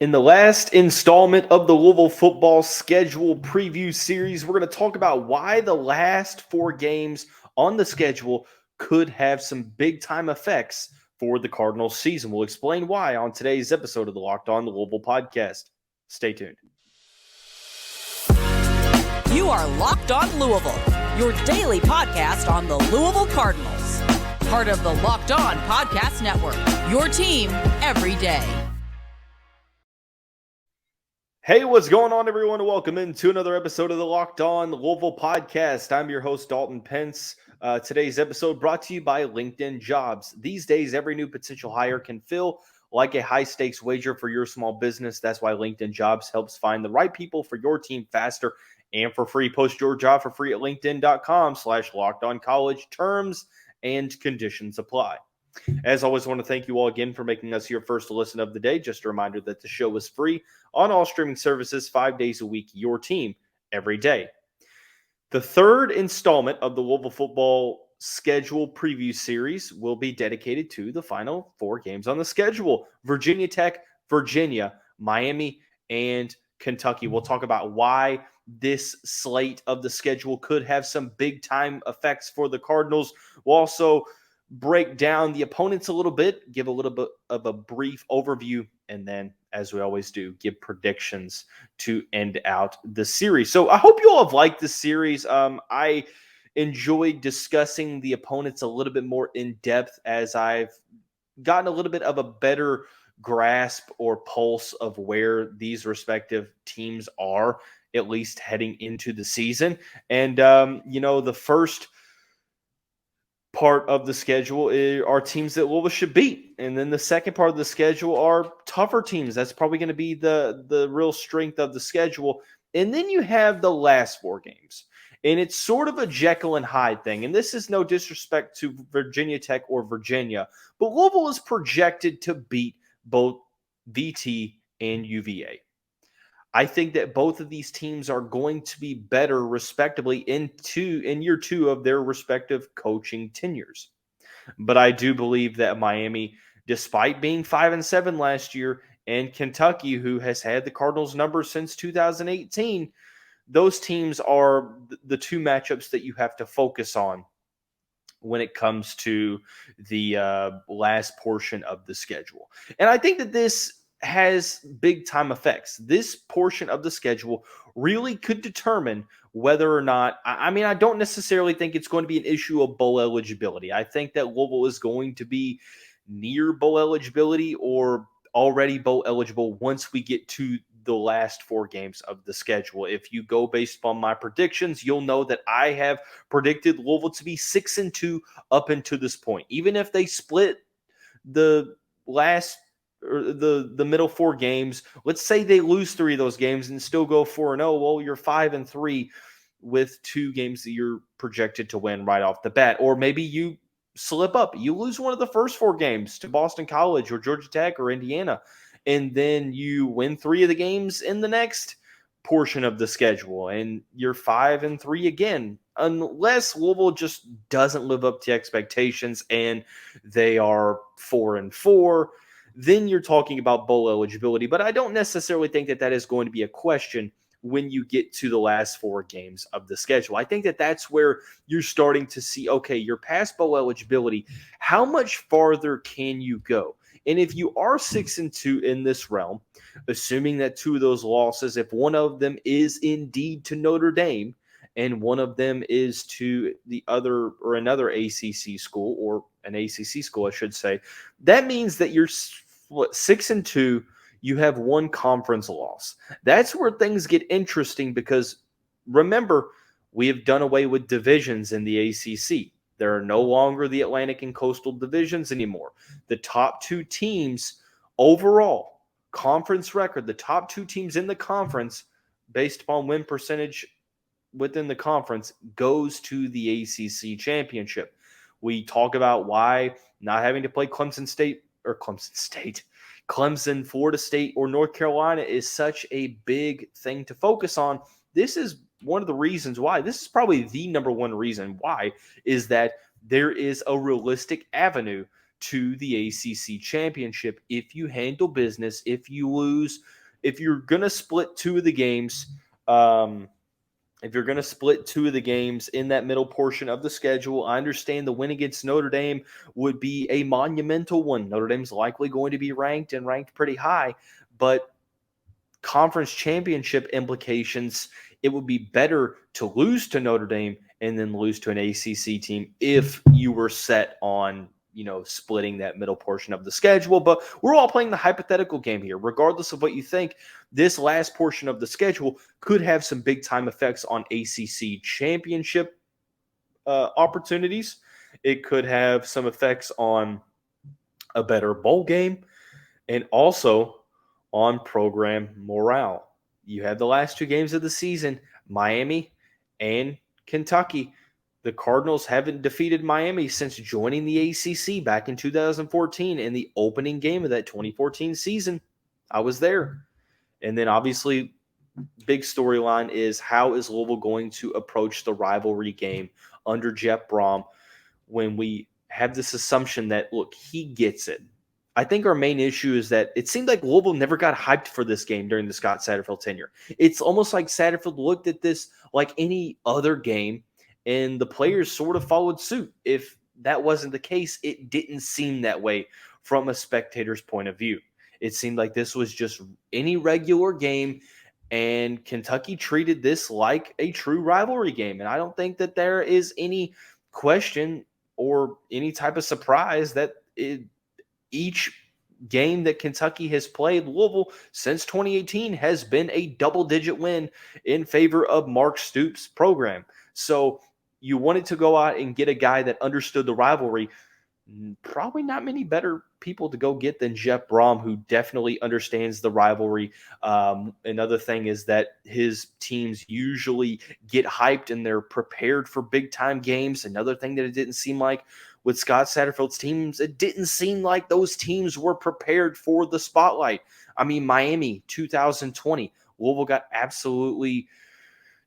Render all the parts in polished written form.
In the last installment of the Louisville football schedule preview series, we're going to talk about why the last four games on the schedule could have some big time effects for the Cardinals season. We'll explain why on today's episode of the Locked On the Louisville podcast. Stay tuned. You are Locked On Louisville, your daily podcast on the Louisville Cardinals. Part of the Locked On Podcast Network, your team every day. Hey, what's going on, everyone? Welcome into another episode of the Locked On Louisville podcast. I'm your host, Dalton Pence. Today's episode brought to you by LinkedIn Jobs. These days, every new potential hire can feel like a high-stakes wager for your small business. That's why LinkedIn Jobs helps find the right people for your team faster and for free. Post your job for free at linkedin.com/lockedoncollege. Terms and conditions apply. As always, I want to thank you all again for making us your first listen of the day. Just a reminder that the show is free on all streaming services 5 days a week, your team every day. The third installment of the Louisville football schedule preview series will be dedicated to the final four games on the schedule: Virginia Tech, Virginia, Miami, and Kentucky. We'll talk about why this slate of the schedule could have some big time effects for the Cardinals. We'll also break down the opponents a little bit, give a little bit of a brief overview, and then, as we always do, give predictions to end out the series. So I hope you all have liked this series. I enjoyed discussing the opponents a little bit more in depth as I've gotten a little bit of a better grasp or pulse of where these respective teams are, at least heading into the season. And, the first part of the schedule are teams that Louisville should beat. And then the second part of the schedule are tougher teams. That's probably going to be the real strength of the schedule. And then you have the last four games. And it's sort of a Jekyll and Hyde thing. And this is no disrespect to Virginia Tech or Virginia, but Louisville is projected to beat both VT and UVA. I think that both of these teams are going to be better, respectively, in year two of their respective coaching tenures. But I do believe that Miami, despite being 5-7 last year, and Kentucky, who has had the Cardinals' number since 2018, those teams are the two matchups that you have to focus on when it comes to the last portion of the schedule. And I think that this has big time effects. This portion of the schedule really could determine whether or not, I don't necessarily think it's going to be an issue of bowl eligibility. I think that Louisville is going to be near bowl eligibility or already bowl eligible once we get to the last four games of the schedule. If you go based on my predictions, you'll know that I have predicted Louisville to be 6-2 up until this point. Even if they split the last or the middle four games, let's say they lose three of those games and still go 4-0, well, you're 5-3 with two games that you're projected to win right off the bat. Or maybe you slip up, you lose one of the first four games to Boston College or Georgia Tech or Indiana, and then you win three of the games in the next portion of the schedule, and you're 5-3 again, unless Louisville just doesn't live up to expectations and they are 4-4. Then you're talking about bowl eligibility. But I don't necessarily think that is going to be a question when you get to the last four games of the schedule. I think that that's where you're starting to see, okay, you're past bowl eligibility. How much farther can you go? And if you are 6-2 in this realm, assuming that two of those losses, if one of them is indeed to Notre Dame and one of them is to the other or another ACC school, or an ACC school, I should say, that means that you're 6-2, you have one conference loss. That's where things get interesting because, remember, we have done away with divisions in the ACC. There are no longer the Atlantic and Coastal divisions anymore. The top two teams overall, conference record, the top two teams in the conference, based upon win percentage within the conference, goes to the ACC championship. We talk about why not having to play Clemson, Florida State, or North Carolina is such a big thing to focus on. This is one of the reasons why. This is probably the number one reason why, is that there is a realistic avenue to the ACC championship if you handle business. If you lose, if you're going to split two of the games, if you're going to split two of the games in that middle portion of the schedule, I understand the win against Notre Dame would be a monumental one. Notre Dame's likely going to be ranked and ranked pretty high, but conference championship implications, it would be better to lose to Notre Dame and then lose to an ACC team if you were set on, splitting that middle portion of the schedule. But we're all playing the hypothetical game here. Regardless of what you think, this last portion of the schedule could have some big time effects on ACC championship opportunities. It could have some effects on a better bowl game and also on program morale. You have the last two games of the season, Miami and Kentucky. The Cardinals haven't defeated Miami since joining the ACC back in 2014 in the opening game of that 2014 season. I was there. And then obviously, big storyline is how is Louisville going to approach the rivalry game under Jeff Brom when we have this assumption that, look, he gets it. I think our main issue is that it seemed like Louisville never got hyped for this game during the Scott Satterfield tenure. It's almost like Satterfield looked at this like any other game, and the players sort of followed suit. If that wasn't the case, it didn't seem that way from a spectator's point of view. It seemed like this was just any regular game, and Kentucky treated this like a true rivalry game. And I don't think that there is any question or any type of surprise that each game that Kentucky has played Louisville since 2018 has been a double-digit win in favor of Mark Stoops' program. So you wanted to go out and get a guy that understood the rivalry. Probably not many better people to go get than Jeff Brom, who definitely understands the rivalry. Another thing is that his teams usually get hyped and they're prepared for big-time games. Another thing that it didn't seem like with Scott Satterfield's teams, it didn't seem like those teams were prepared for the spotlight. I mean, Miami, 2020, Louisville got absolutely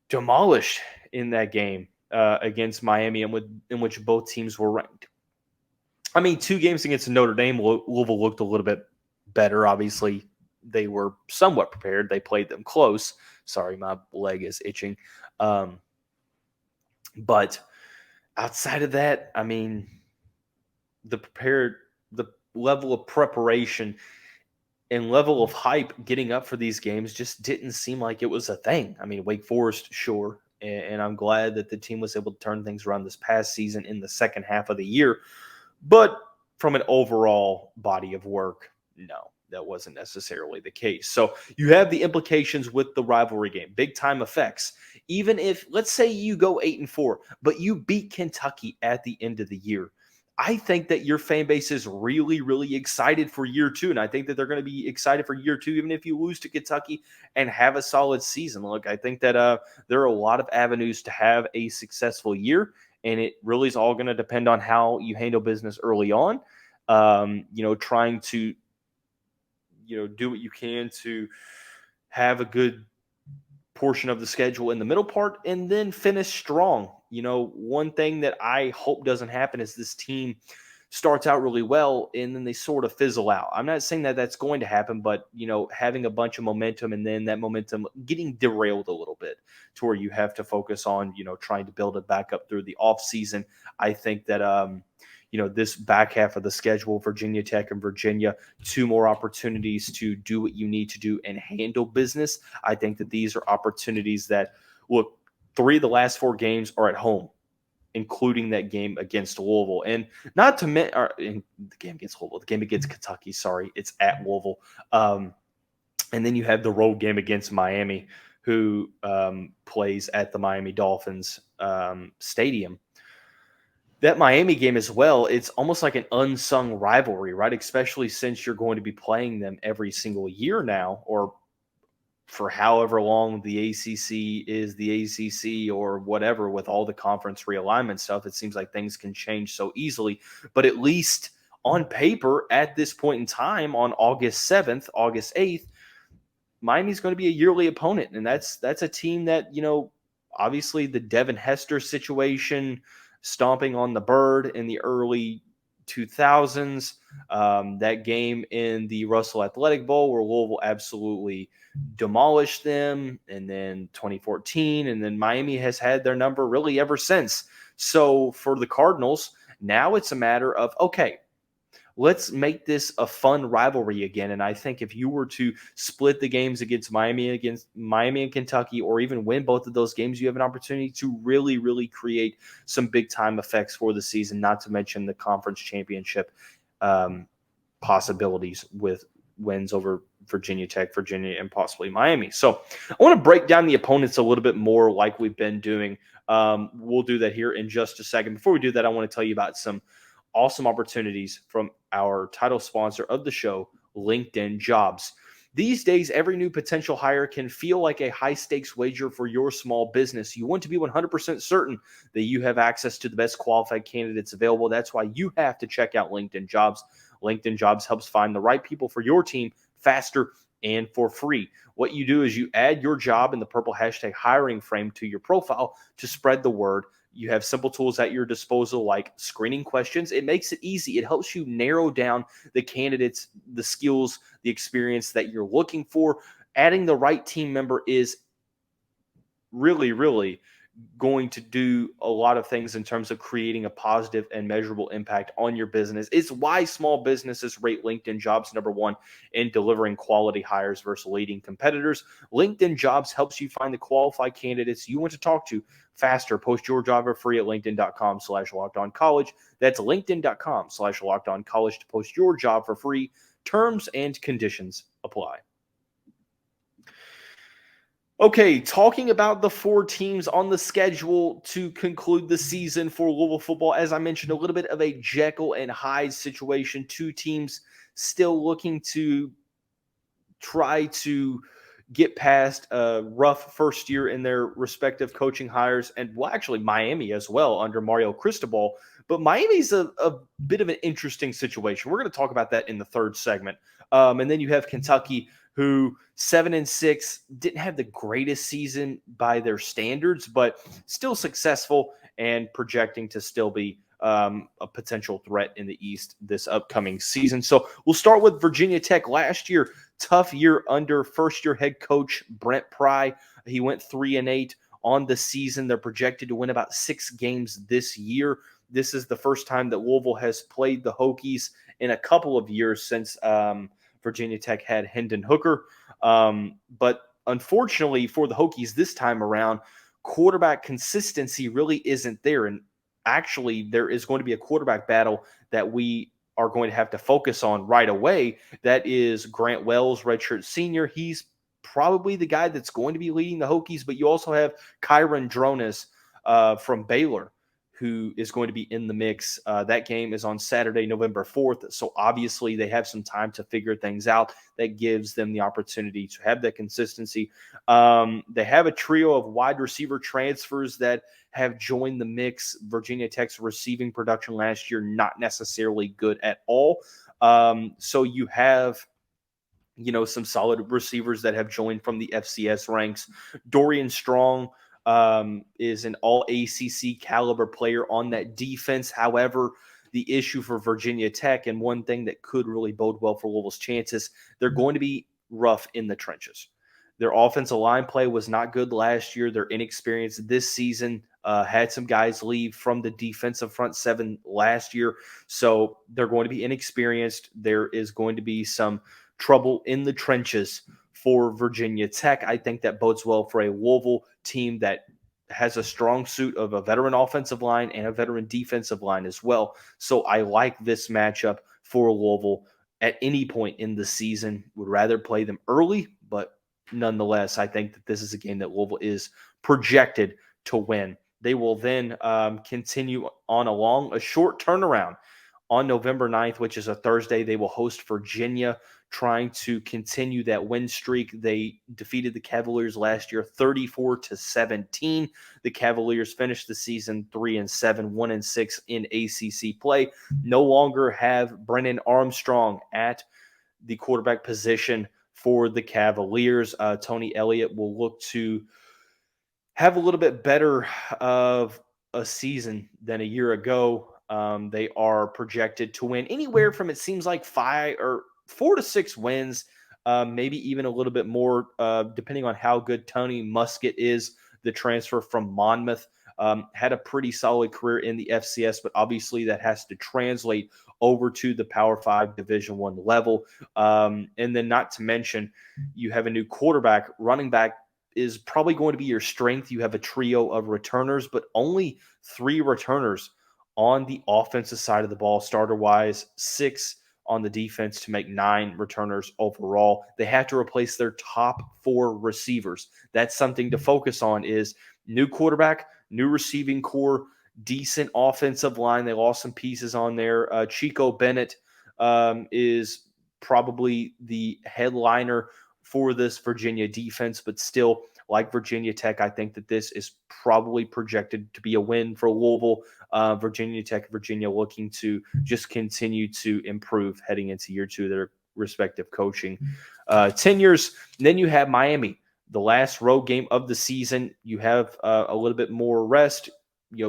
demolished in that game against Miami, in which both teams were ranked. I mean, two games against Notre Dame, Louisville looked a little bit better. Obviously, they were somewhat prepared. They played them close. Sorry, my leg is itching. But outside of that, I mean, the level of preparation and level of hype getting up for these games just didn't seem like it was a thing. I mean, Wake Forest, sure. And I'm glad that the team was able to turn things around this past season in the second half of the year. But from an overall body of work, no, that wasn't necessarily the case. So you have the implications with the rivalry game, big time effects. Even if, let's say you go 8-4, but you beat Kentucky at the end of the year, I think that your fan base is really, really excited for year two. And I think that they're going to be excited for year two, even if you lose to Kentucky and have a solid season. Look, I think that there are a lot of avenues to have a successful year. And it really is all going to depend on how you handle business early on. Trying to, do what you can to have a good portion of the schedule in the middle part and then finish strong. One thing that I hope doesn't happen is this team starts out really well and then they sort of fizzle out. I'm not saying that that's going to happen, but, having a bunch of momentum and then that momentum getting derailed a little bit to where you have to focus on, trying to build it back up through the off season. I think that, this back half of the schedule, Virginia Tech and Virginia, two more opportunities to do what you need to do and handle business. I think that these are opportunities that, look, 3 of the last 4 games are at home, including that game against Louisville. And not to the game against Louisville, the game against Kentucky, sorry, it's at Louisville. And then you have the road game against Miami, who plays at the Miami Dolphins stadium. That Miami game as well, it's almost like an unsung rivalry, right? Especially since you're going to be playing them every single year now, or for however long the ACC is the ACC or whatever, with all the conference realignment stuff. It seems like things can change so easily. But at least on paper, at this point in time, on August 7th, August 8th, Miami's going to be a yearly opponent. And that's a team that, obviously the Devin Hester situation, stomping on the bird in the early 2000s. That game in the Russell Athletic Bowl where Louisville absolutely demolished them, and then 2014, and then Miami has had their number really ever since. So for the Cardinals, now it's a matter of, okay, let's make this a fun rivalry again. And I think if you were to split the games against Miami and Kentucky, or even win both of those games, you have an opportunity to really, really create some big time effects for the season, not to mention the conference championship possibilities with wins over Virginia Tech, Virginia, and possibly Miami. So I want to break down the opponents a little bit more like we've been doing. We'll do that here in just a second. Before we do that, I want to tell you about some awesome opportunities from our title sponsor of the show, LinkedIn Jobs. These days, every new potential hire can feel like a high-stakes wager for your small business. You want to be 100% certain that you have access to the best qualified candidates available. That's why you have to check out LinkedIn Jobs. LinkedIn Jobs helps find the right people for your team faster and for free. What you do is you add your job in the purple hashtag hiring frame to your profile to spread the word. You have simple tools at your disposal like screening questions. It makes it easy. It helps you narrow down the candidates, the skills, the experience that you're looking for. Adding the right team member is really, really going to do a lot of things in terms of creating a positive and measurable impact on your business. It's why small businesses rate LinkedIn Jobs #1 in delivering quality hires versus leading competitors. LinkedIn Jobs helps you find the qualified candidates you want to talk to faster. Post your job for free at linkedin.com/lockedoncollege. That's linkedin.com/lockedoncollege to post your job for free. Terms and conditions apply. Okay, talking about the 4 teams on the schedule to conclude the season for Louisville football. As I mentioned, a little bit of a Jekyll and Hyde situation. 2 teams still looking to try to get past a rough first year in their respective coaching hires, and well, actually Miami as well under Mario Cristobal. But Miami's a bit of an interesting situation. We're going to talk about that in the third segment. And then you have Kentucky, who 7-6 didn't have the greatest season by their standards, but still successful and projecting to still be a potential threat in the East this upcoming season. So we'll start with Virginia Tech. Last year, tough year under first-year head coach Brent Pry. He went 3-8 on the season. They're projected to win about 6 games this year. This is the first time that Louisville has played the Hokies in a couple of years since Virginia Tech had Hendon Hooker. But unfortunately for the Hokies this time around, quarterback consistency really isn't there. And actually, there is going to be a quarterback battle that we are going to have to focus on right away. That is Grant Wells, redshirt senior. He's probably the guy that's going to be leading the Hokies, but you also have Kyron Drones from Baylor, who is going to be in the mix. That game is on Saturday, November 4th. So obviously they have some time to figure things out. That gives them the opportunity to have that consistency. They have a trio of wide receiver transfers that have joined the mix. Virginia Tech's receiving production last year, not necessarily good at all. So you have, some solid receivers that have joined from the FCS ranks. Dorian Strong is an all ACC caliber player on that defense. However, the issue for Virginia Tech, and one thing that could really bode well for Louisville's chances, they're going to be rough in the trenches. Their offensive line play was not good last year. They're inexperienced this season. Had some guys leave from the defensive front 7 last year. So they're going to be inexperienced. There is going to be some trouble in the trenches for Virginia Tech. I think that bodes well for a Louisville team that has a strong suit of a veteran offensive line and a veteran defensive line as well. So I like this matchup for Louisville at any point in the season. Would rather play them early, but nonetheless, I think that this is a game that Louisville is projected to win. They will then continue on along a short turnaround on November 9th, which is a Thursday. They will host Virginia, trying to continue that win streak. They defeated the Cavaliers last year 34-17. The Cavaliers finished the season 3-7, 1-6 in ACC play. No longer have Brennan Armstrong at the quarterback position for the Cavaliers. Tony Elliott will look to have a little bit better of a season than a year ago. They are projected to win anywhere from, it seems like, 4 to 6 wins, maybe even a little bit more, depending on how good Tony Muskett is, the transfer from Monmouth. Had a pretty solid career in the FCS, but obviously that has to translate over to the Power 5 Division I level. And then not to mention, you have a new quarterback. Running back is probably going to be your strength. You have a trio of returners, but only 3 returners on the offensive side of the ball, starter-wise, 6 on the defense to make 9 returners overall. They have to replace their top 4 receivers. That's something to focus on, is new quarterback, new receiving core, decent offensive line. They lost some pieces on there. Chico Bennett is probably the headliner for this Virginia defense, but still, like Virginia Tech, I think that this is probably projected to be a win for Louisville. Virginia Tech, Virginia looking to just continue to improve heading into year 2 of their respective coaching tenures. And then you have Miami, the last road game of the season. You have a little bit more rest,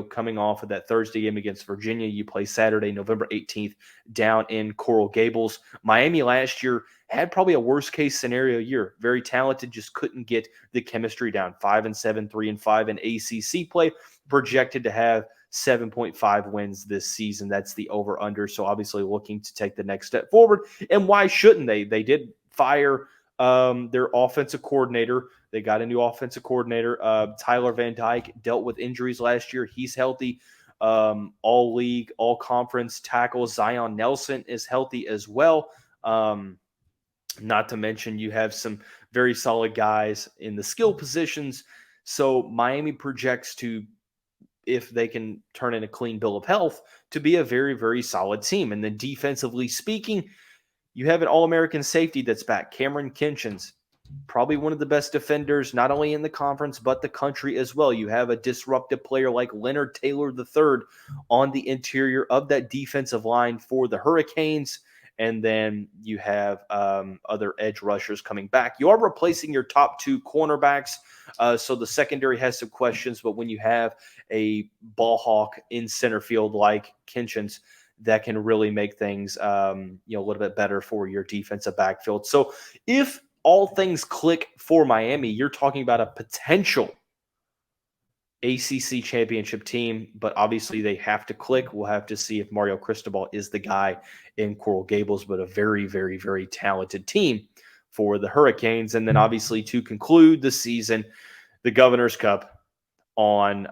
coming off of that Thursday game against Virginia. You play Saturday, November 18th, down in Coral Gables. Miami last year had probably a worst-case scenario year. Very talented, just couldn't get the chemistry down. 5-7, 3-5 in ACC play. Projected to have 7.5 wins this season. That's the over-under. So obviously looking to take the next step forward. And why shouldn't they? They did fire their offensive coordinator. They got a new offensive coordinator. Tyler Van Dyke dealt with injuries last year. He's healthy. All league, all conference tackle Zion Nelson is healthy as well. Not to mention you have some very solid guys in the skill positions. So Miami projects to, if they can turn in a clean bill of health, to be a very, very solid team. And then defensively speaking, you have an All-American safety that's back, Cameron Kinchins, probably one of the best defenders, not only in the conference, but the country as well. You have a disruptive player like Leonard Taylor III on the interior of that defensive line for the Hurricanes. And then you have other edge rushers coming back. You are replacing your top 2 cornerbacks, so the secondary has some questions. But when you have a ball hawk in center field like Kinchins, that can really make things a little bit better for your defensive backfield. So if all things click for Miami, you're talking about a potential ACC championship team, but obviously they have to click. We'll have to see if Mario Cristobal is the guy in Coral Gables, but a very, very, very talented team for the Hurricanes. And then obviously to conclude the season, the Governor's Cup on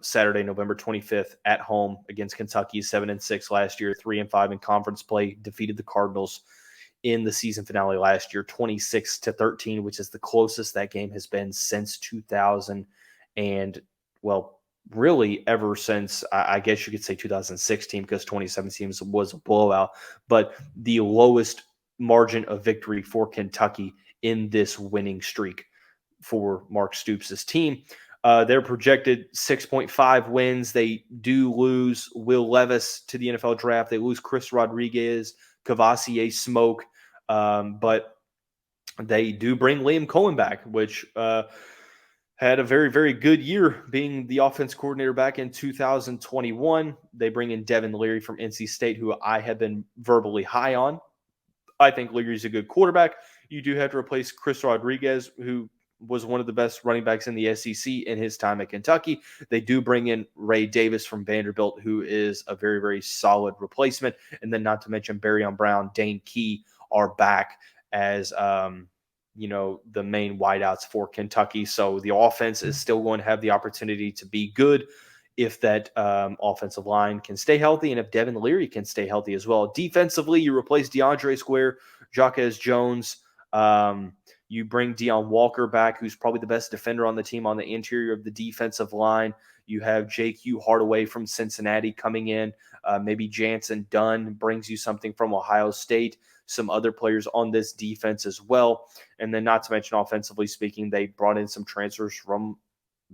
Saturday, November 25th at home against Kentucky, 7-6 last year, 3-5 in conference play, defeated the Cardinals in the season finale last year, 26-13, which is the closest that game has been since 2000. And really ever since, I guess you could say 2016, because 2017 was a blowout, but the lowest margin of victory for Kentucky in this winning streak for Mark Stoops' team. They're projected 6.5 wins. They do lose Will Levis to the NFL draft. They lose Chris Rodriguez, Cavassier Smoke, but they do bring Liam Cohen back, which had a very, very good year being the offense coordinator back in 2021. They bring in Devin Leary from NC State, who I have been verbally high on. I think Leary's a good quarterback. You do have to replace Chris Rodriguez, who was one of the best running backs in the SEC in his time at Kentucky. They do bring in Ray Davis from Vanderbilt, who is a very, very solid replacement. And then not to mention Barryon Brown, Dane Key are back as the main wideouts for Kentucky. So the offense is still going to have the opportunity to be good if that offensive line can stay healthy and if Devin Leary can stay healthy as well. Defensively, you replace DeAndre Square, Jaquez Jones. You bring Deion Walker back, who's probably the best defender on the team on the interior of the defensive line. You have J.Q. Hardaway from Cincinnati coming in. Maybe Jansen Dunn brings you something from Ohio State. Some other players on this defense as well. And then not to mention offensively speaking, they brought in some transfers from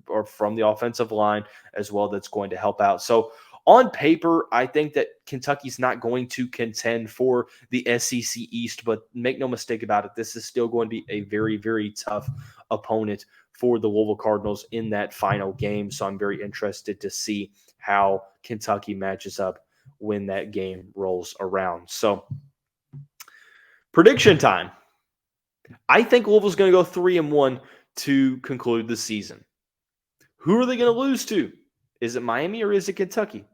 the offensive line as well that's going to help out. So On paper, I think that Kentucky's not going to contend for the SEC East, but make no mistake about it, this is still going to be a very, very tough opponent for the Louisville Cardinals in that final game. So I'm very interested to see how Kentucky matches up when that game rolls around. So prediction time. I think Louisville's going to go 3-1 to conclude the season. Who are they going to lose to? Is it Miami or is it Kentucky?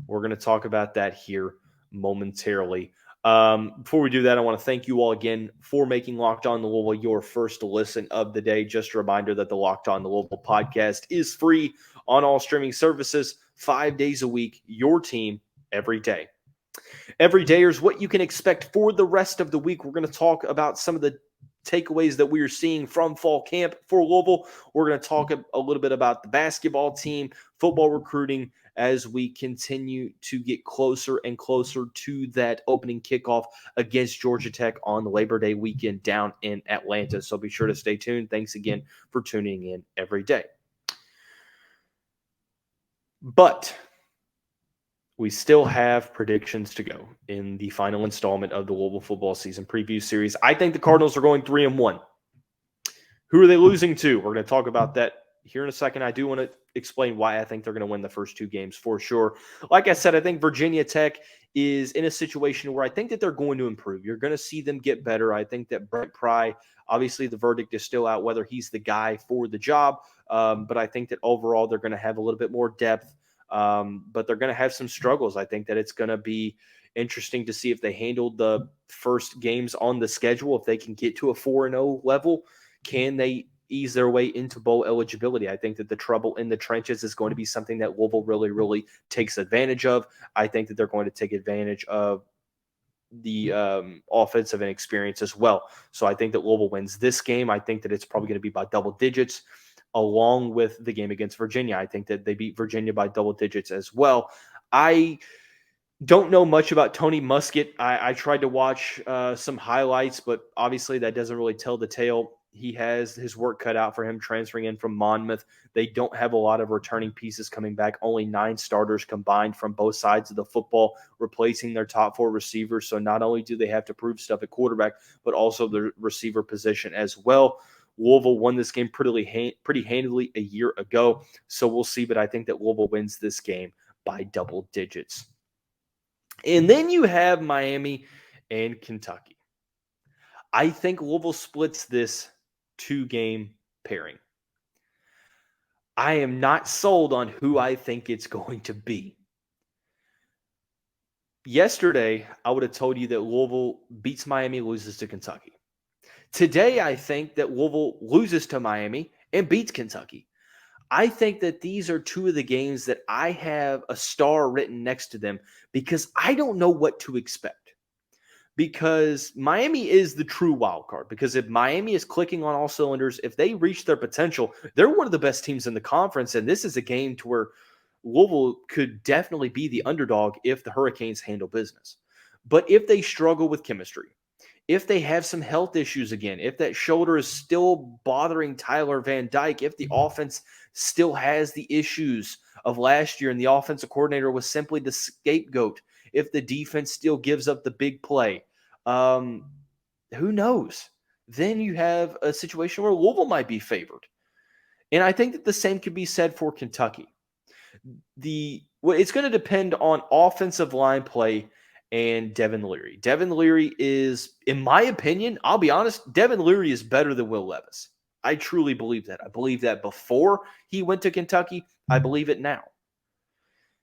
We're going to talk about that here momentarily. Before we do that, I want to thank you all again for making Locked On Louisville your first listen of the day. Just a reminder that the Locked On Louisville podcast is free on all streaming services 5 days a week, your team every day. Every day is what you can expect for the rest of the week. We're going to talk about some of the takeaways that we are seeing from fall camp for Louisville. We're going to talk a little bit about the basketball team, football recruiting, as we continue to get closer and closer to that opening kickoff against Georgia Tech on the Labor Day weekend down in Atlanta. So be sure to stay tuned. Thanks again for tuning in every day. But we still have predictions to go in the final installment of the Louisville football season preview series. I think the Cardinals are going 3-1. Who are they losing to? We're going to talk about that here in a second. I do want to explain why I think they're going to win the first two games for sure. Like I said, I think Virginia Tech is in a situation where I think that they're going to improve. You're going to see them get better. I think that Brent Pry, obviously the verdict is still out whether he's the guy for the job, but I think that overall they're going to have a little bit more depth. But they're going to have some struggles. I think that it's going to be interesting to see if they handle the first games on the schedule. If they can get to a 4-0 level, can they ease their way into bowl eligibility? I think that the trouble in the trenches is going to be something that Louisville really, really takes advantage of. I think that they're going to take advantage of the offensive inexperience as well. So I think that Louisville wins this game. I think that it's probably going to be by double digits, along with the game against Virginia. I think that they beat Virginia by double digits as well. I don't know much about Tony Muskett. I tried to watch some highlights, but obviously that doesn't really tell the tale. He has his work cut out for him transferring in from Monmouth. They don't have a lot of returning pieces coming back. Only 9 starters combined from both sides of the football, replacing their top 4 receivers. So not only do they have to prove stuff at quarterback, but also the receiver position as well. Louisville won this game pretty handily a year ago, so we'll see. But I think that Louisville wins this game by double digits. And then you have Miami and Kentucky. I think Louisville splits this 2-game pairing. I am not sold on who I think it's going to be. Yesterday, I would have told you that Louisville beats Miami, loses to Kentucky. Today, I think that Louisville loses to Miami and beats Kentucky. I think that these are two of the games that I have a star written next to them because I don't know what to expect. Because Miami is the true wild card. Because if Miami is clicking on all cylinders, if they reach their potential, they're one of the best teams in the conference. And this is a game to where Louisville could definitely be the underdog if the Hurricanes handle business. But if they struggle with chemistry, if they have some health issues again, if that shoulder is still bothering Tyler Van Dyke, if the offense still has the issues of last year and the offensive coordinator was simply the scapegoat, if the defense still gives up the big play, who knows? Then you have a situation where Louisville might be favored. And I think that the same could be said for Kentucky. It's going to depend on offensive line play and Devin Leary. Devin Leary is, in my opinion, I'll be honest, Devin Leary is better than Will Levis. I truly believe that. I believe that before he went to Kentucky. I believe it now.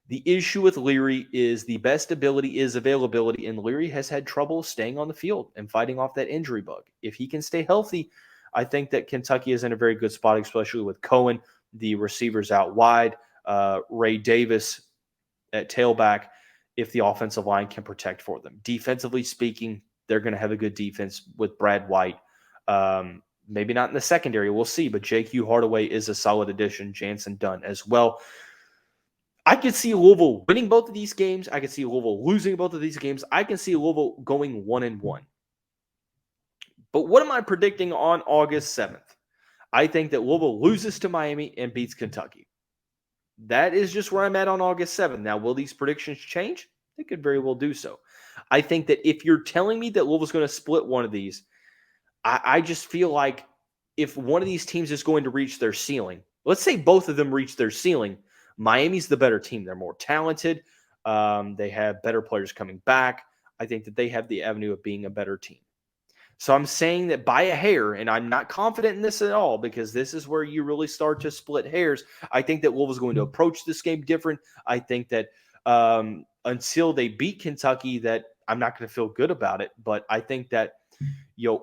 The issue with Leary is the best ability is availability, and Leary has had trouble staying on the field and fighting off that injury bug. If he can stay healthy, I think that Kentucky is in a very good spot, especially with Cohen, the receivers out wide, Ray Davis at tailback, if the offensive line can protect for them. Defensively speaking, they're going to have a good defense with Brad White. Maybe not in the secondary, we'll see, but J.Q. Hardaway is a solid addition, Jansen Dunn as well. I could see Louisville winning both of these games. I could see Louisville losing both of these games. I can see Louisville going 1-1. But what am I predicting on August 7th? I think that Louisville loses to Miami and beats Kentucky. That is just where I'm at on August 7th. Now, will these predictions change? They could very well do so. I think that if you're telling me that Louisville's going to split one of these, I just feel like if one of these teams is going to reach their ceiling, let's say both of them reach their ceiling, Miami's the better team. They're more talented. They have better players coming back. I think that they have the avenue of being a better team. So I'm saying that by a hair, and I'm not confident in this at all because this is where you really start to split hairs. I think that Louisville's going to approach this game different. I think that until they beat Kentucky, that I'm not going to feel good about it. But I think that,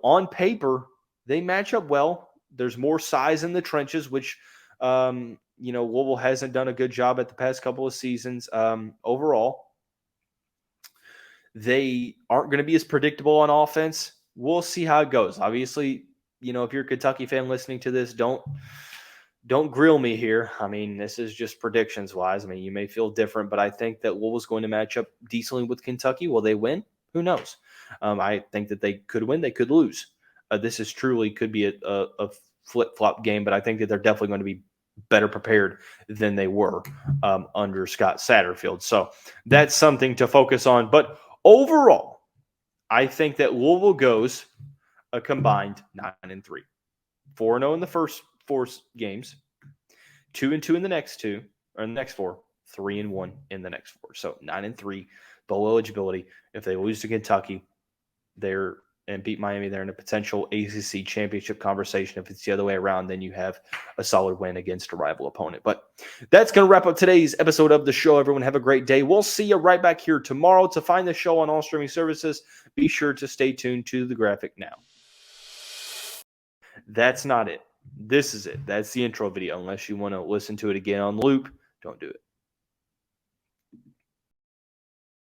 on paper, they match up well. There's more size in the trenches, which, Louisville hasn't done a good job at the past couple of seasons overall. They aren't going to be as predictable on offense. We'll see how it goes. Obviously, if you're a Kentucky fan listening to this, don't grill me here. I mean, this is just predictions wise. I mean, you may feel different, but I think that Louisville's going to match up decently with Kentucky. Will they win? Who knows? I think that they could win. They could lose. This is truly could be a flip-flop game, but I think that they're definitely going to be better prepared than they were under Scott Satterfield. So that's something to focus on. But overall, I think that Louisville goes a combined 9-3. 4-0 in the first 4 games, 2-2 in the next 2, or the next 4, 3-1 in the next 4. So 9-3, bowl eligibility. If they lose to Kentucky, and beat Miami, they're in a potential ACC championship conversation. If it's the other way around, then you have a solid win against a rival opponent. But that's going to wrap up today's episode of the show. Everyone have a great day. We'll see you right back here tomorrow. To find the show on all streaming services, be sure to stay tuned to the graphic now. That's not it. This is it. That's the intro video. Unless you want to listen to it again on loop, don't do it.